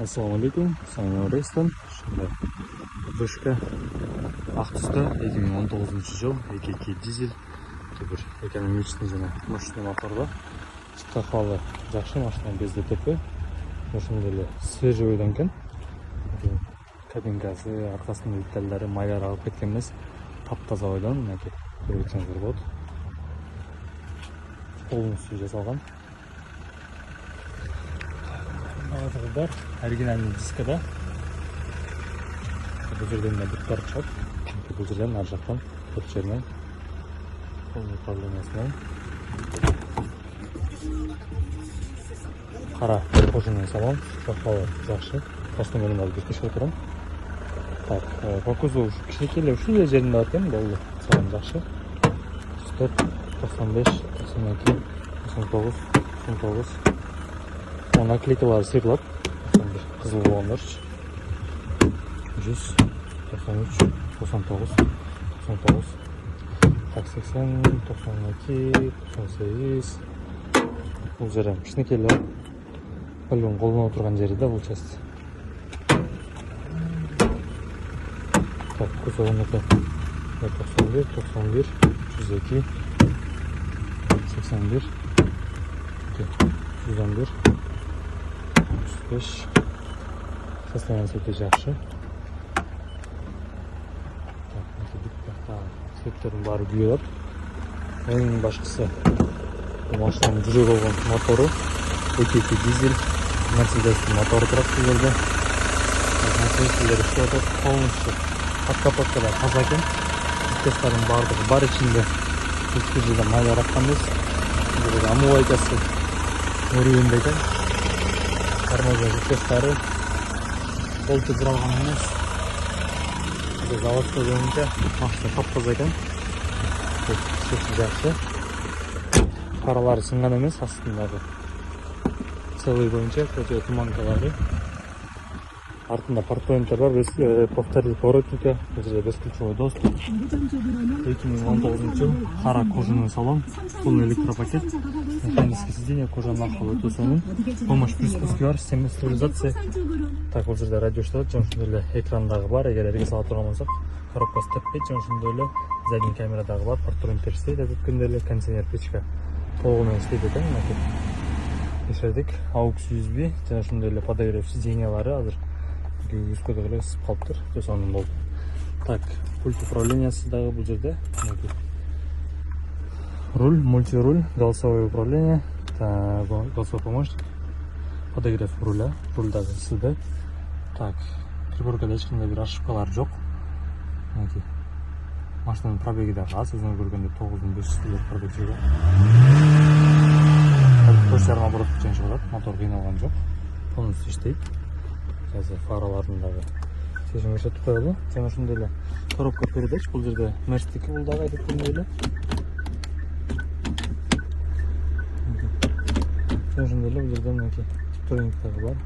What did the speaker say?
Assalomu alaykum. Samim Reyston. Shunday Bushka Aqtusda 2019-yil EKK dizel bir ekonomичный жана мощный моторда. Чыкка халы жакшы машина безде тепе. Ошондой эле свежий бойдон экен. Кабинкасы, аркасынын детальдери майлар алып кеткен эмес. Таптаза бойдон, мынакей көрсөңүздөр болот. Полностью жасалган. Бар оригинальный дискада. Бұл жерден бұттар шығып, бұл жерден ар жақтан төрт жерінен полный управлениясынан қара кожаный салон, сапалы жақсы. Басты менің алып кешіп отырам. Так, по кузову кішкейлеу ушундай жерінде бар екен, болды. Салон жақсы. 94, 95, 92, 99, 99. Наклейкалары сыйрылып, қызыл болғандар 100, 93, 99, 99, 80, 92, 98. Бұл жерім кішінекелі пәлін қолына отырған жері да бұл часть. Так, көзі 91, 91, 102, 81, 111, 35. Состояние өте жақсы. Светтердің бары күйеліп. Ең башқысы бұл машинаның жүрек болған моторы. EKK дизель. Мерседестің моторы тұрады бұл жерде. Мерседестілері ішіп отыр. Полностью под-капоткада таза екен. Тесттардың бардығы бар ішінде. Ешкі жерде майлар аққанбыз. Бұл жерде омывайкасы өруінде екен. Тормоза тесттары болты бұралған емес. Заводқа жөнінде машина таптаза екен. Сөзі жақсы. Қаралары сынған емес, астындағы целый бойынша көте туманкалары. Артында портфель бар, повторитель поворотника, бесключевой доступ. 2019 жыл, қара кожаный салон, полный электропакет, механическое сиденье, кожаный ақыл өте сонын, помощь при спуске бар, система стабилизации. Так, бұл жерде радио штат, jonshunday эле экрандағы бар, егер эрге сала турган болсак, коробкасы теппейт, jonshunday эле задний камерадағы бар, портфель істейт, өткөндө эле кондиционер печка толугу менен иштейт экен, мынакей. Текшердик, AUX USB, jonshunday эле подогрев сиденьялары азыр үскөдө эле ысып калыптыр, жасанын болду. Так, пульт управлениясы дагы бул жерде. Руль, мультируль, голосовое управление, голосовой помощник, подогрев руля, руль дагы ысыды. Так, приборкада эч кандай бир ошибкалар жок. Машинанын пробеги дагы аз, өзүңөр көргөндөй 9500 пробег жүргөн. Көз жарма оборотко чейин чыгат, мотор кыйналган жок. Полностью иштейт. Қазір фараларындағы шешім көрсетіп қойылды. Және ошондой эле коробка передач, бұл жерде мерстики бұл дағы айтып көрмөй эле. Ошондой эле бұл жерде мынакей типторингтагы бар.